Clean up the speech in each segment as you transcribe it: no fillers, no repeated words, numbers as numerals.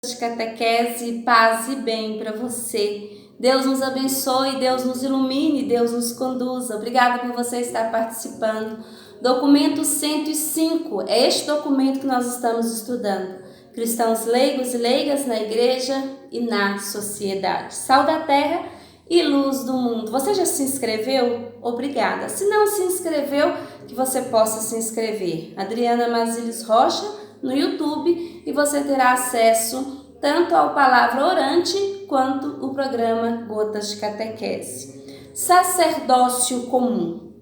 De catequese, paz e bem para você. Deus nos abençoe, Deus nos ilumine, Deus nos conduza. Obrigada por você estar participando. Documento 105, é este documento que nós estamos estudando. Cristãos leigos e leigas na igreja e na sociedade. Sal da terra e luz do mundo. Você já se inscreveu? Obrigada. Se não se inscreveu, que você possa se inscrever. Adriana Mazilis Rocha no YouTube, e você terá acesso tanto ao Palavra Orante quanto o programa Gotas de Catequese. Sacerdócio comum.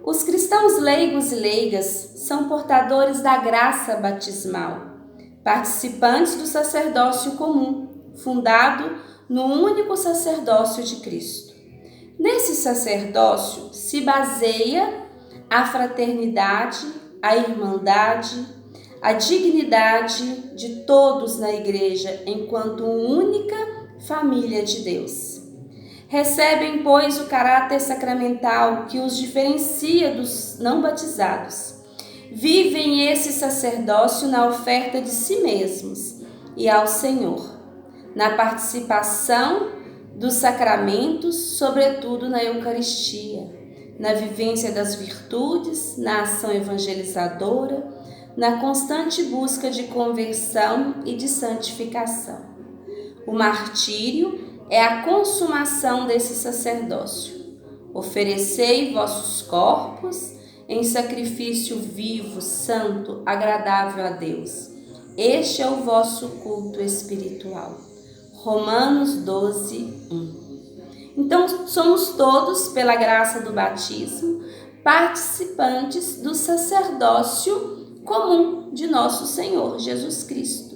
Os cristãos leigos e leigas são portadores da graça batismal, participantes do sacerdócio comum, fundado no único sacerdócio de Cristo. Nesse sacerdócio se baseia a fraternidade, a irmandade, a dignidade de todos na igreja enquanto única família de Deus. Recebem, pois, o caráter sacramental que os diferencia dos não batizados. Vivem esse sacerdócio na oferta de si mesmos e ao Senhor, na participação dos sacramentos, sobretudo na Eucaristia, na vivência das virtudes, na ação evangelizadora, na constante busca de conversão e de santificação. O martírio é a consumação desse sacerdócio. Oferecei vossos corpos em sacrifício vivo, santo, agradável a Deus. Este é o vosso culto espiritual. Romanos 12, 1. Então, somos todos, pela graça do batismo, participantes do sacerdócio comum de nosso Senhor Jesus Cristo.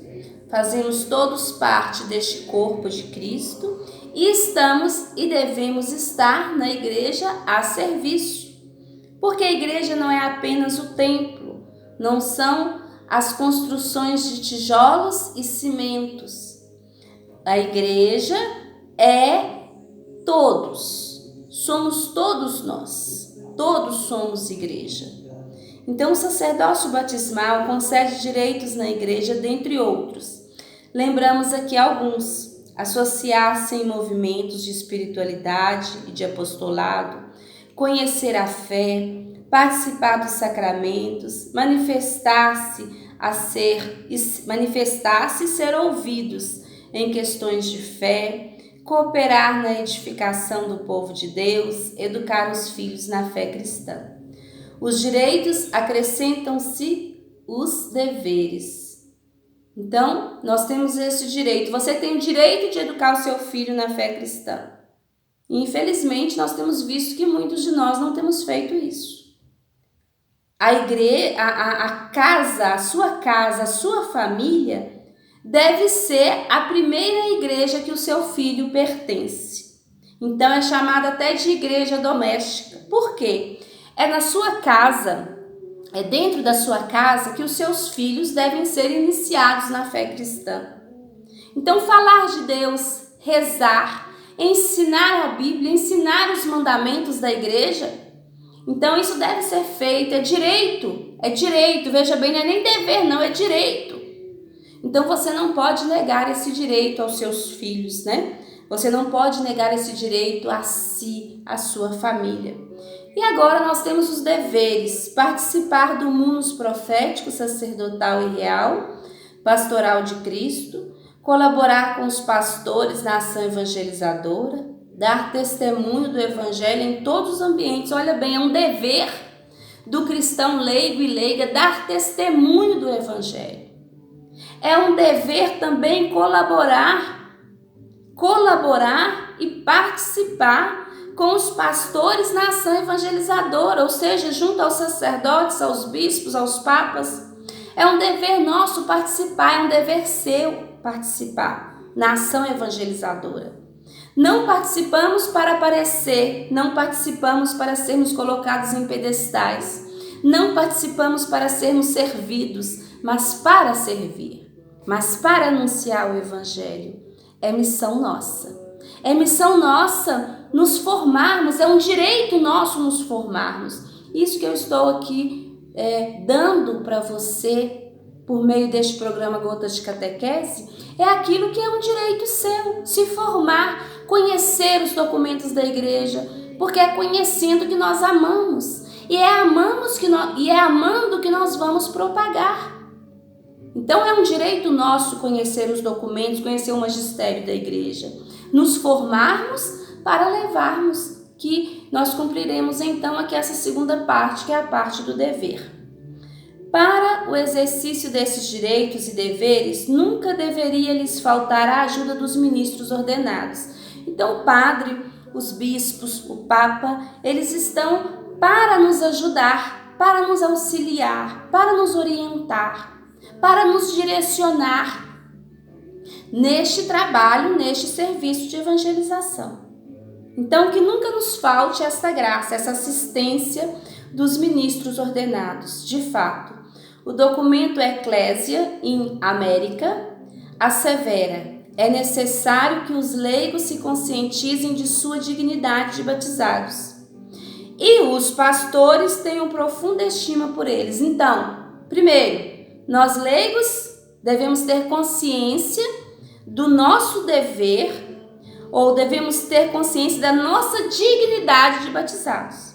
Fazemos todos parte deste corpo de Cristo e estamos e devemos estar na igreja a serviço. Porque a igreja não é apenas o templo, não são as construções de tijolos e cimentos. A igreja é todos, somos todos nós, todos somos igreja. Então, o sacerdócio batismal concede direitos na igreja, dentre outros. Lembramos aqui alguns: associar-se em movimentos de espiritualidade e de apostolado, conhecer a fé, participar dos sacramentos, manifestar-se e ser ouvidos em questões de fé, cooperar na edificação do povo de Deus, educar os filhos na fé cristã. Os direitos acrescentam-se os deveres. Então, nós temos esse direito. Você tem o direito de educar o seu filho na fé cristã. E, infelizmente, nós temos visto que muitos de nós não temos feito isso. A sua família deve ser a primeira igreja que o seu filho pertence. Então, é chamada até de igreja doméstica. Por quê? É na sua casa, é dentro da sua casa que os seus filhos devem ser iniciados na fé cristã. Então, falar de Deus, rezar, ensinar a Bíblia, ensinar os mandamentos da igreja, então isso deve ser feito, é direito, veja bem, não é nem dever, não, é direito. Então, você não pode negar esse direito aos seus filhos, né? Você não pode negar esse direito a si, à sua família. E agora nós temos os deveres: participar do munus profético, sacerdotal e real, pastoral de Cristo, colaborar com os pastores na ação evangelizadora, dar testemunho do evangelho em todos os ambientes. Olha bem, é um dever do cristão leigo e leiga dar testemunho do evangelho. É um dever também colaborar e participar com os pastores na ação evangelizadora, ou seja, junto aos sacerdotes, aos bispos, aos papas. É um dever nosso participar, é um dever seu participar na ação evangelizadora. Não participamos para aparecer, não participamos para sermos colocados em pedestais, não participamos para sermos servidos, mas para servir, mas para anunciar o evangelho. É missão nossa. É missão nossa nos formarmos, é um direito nosso nos formarmos. Isso que eu estou aqui dando para você por meio deste programa Gotas de Catequese, é aquilo que é um direito seu, se formar, conhecer os documentos da igreja, porque é conhecendo que nós amamos, e é amando que nós vamos propagar. Então é um direito nosso conhecer os documentos, conhecer o magistério da igreja, nos formarmos para levarmos, que nós cumpriremos então aqui essa segunda parte, que é a parte do dever. Para o exercício desses direitos e deveres, nunca deveria lhes faltar a ajuda dos ministros ordenados. Então o padre, os bispos, o papa, eles estão para nos ajudar, para nos auxiliar, para nos orientar, para nos direcionar neste trabalho, neste serviço de evangelização. Então, que nunca nos falte esta graça, essa assistência dos ministros ordenados. De fato, o documento Ecclesia in America assevera: é necessário que os leigos se conscientizem de sua dignidade de batizados e os pastores tenham profunda estima por eles. Então, primeiro, nós leigos devemos ter consciência do nosso dever, ou devemos ter consciência da nossa dignidade de batizados.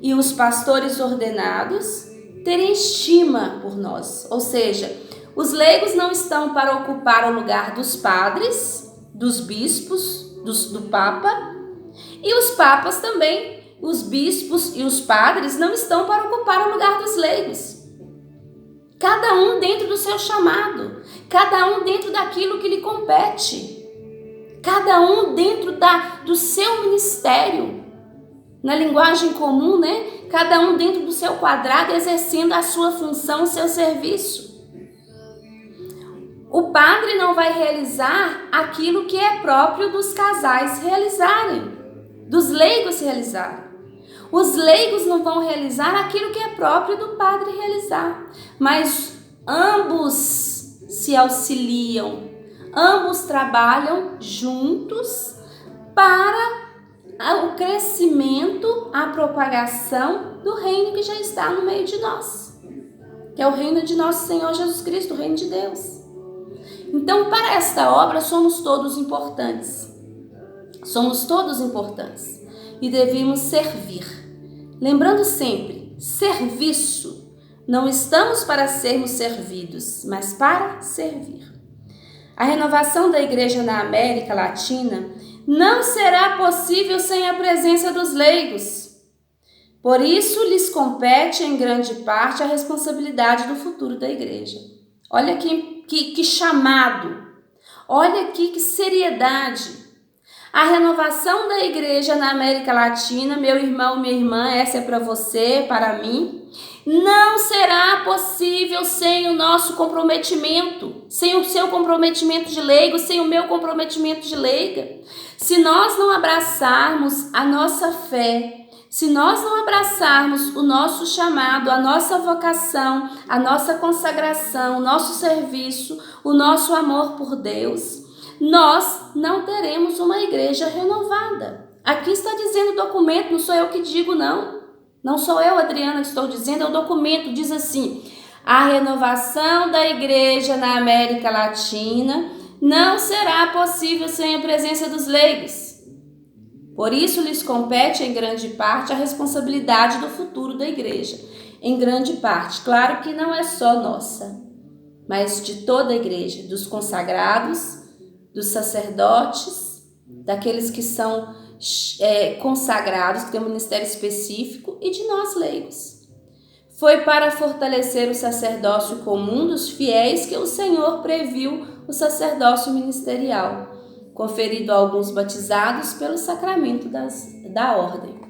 E os pastores ordenados terem estima por nós. Ou seja, os leigos não estão para ocupar o lugar dos padres, dos bispos, do papa, e os papas também, os bispos e os padres não estão para ocupar o lugar dos leigos. Cada um dentro do seu chamado, cada um dentro daquilo que lhe compete, cada um dentro do seu ministério, na linguagem comum, né? Cada um dentro do seu quadrado, exercendo a sua função, o seu serviço. O padre não vai realizar aquilo que é próprio dos casais realizarem, dos leigos realizarem. Os leigos não vão realizar aquilo que é próprio do padre realizar, mas ambos se auxiliam, ambos trabalham juntos para o crescimento, a propagação do reino que já está no meio de nós, que é o reino de nosso Senhor Jesus Cristo, o reino de Deus. Então, para esta obra, somos todos importantes. Somos todos importantes e devemos servir. Lembrando sempre, serviço. Não estamos para sermos servidos, mas para servir. A renovação da igreja na América Latina não será possível sem a presença dos leigos. Por isso, lhes compete em grande parte a responsabilidade do futuro da igreja. Olha que chamado, olha aqui que seriedade. A renovação da igreja na América Latina, meu irmão, minha irmã, essa é para você, para mim, não será possível sem o nosso comprometimento, sem o seu comprometimento de leigo, sem o meu comprometimento de leiga. Se nós não abraçarmos a nossa fé, se nós não abraçarmos o nosso chamado, a nossa vocação, a nossa consagração, o nosso serviço, o nosso amor por Deus, nós não teremos uma igreja renovada. Aqui está dizendo o documento, não sou eu que digo, não. Não sou eu, Adriana, que estou dizendo, é o documento, diz assim: a renovação da igreja na América Latina não será possível sem a presença dos leigos. Por isso lhes compete, em grande parte, a responsabilidade do futuro da igreja. Em grande parte, claro que não é só nossa, mas de toda a igreja, dos consagrados, dos sacerdotes, daqueles que são consagrados, que têm um ministério específico, e de nós leigos. Foi para fortalecer o sacerdócio comum dos fiéis que o Senhor previu o sacerdócio ministerial, conferido a alguns batizados pelo sacramento da ordem.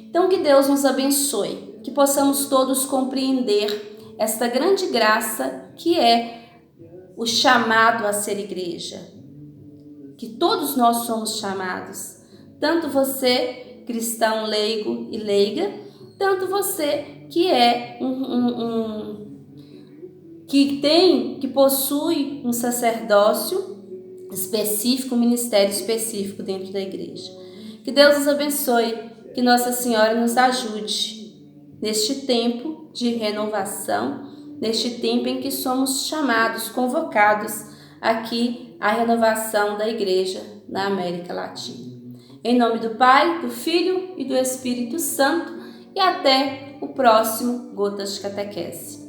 Então, que Deus nos abençoe, que possamos todos compreender esta grande graça que é o chamado a ser igreja, que todos nós somos chamados, tanto você, cristão leigo e leiga, tanto você que é que possui um sacerdócio específico, um ministério específico dentro da igreja. Que Deus nos abençoe, que Nossa Senhora nos ajude neste tempo de renovação neste tempo em que somos chamados, convocados aqui à renovação da Igreja na América Latina. Em nome do Pai, do Filho e do Espírito Santo, e até o próximo Gotas de Catequese.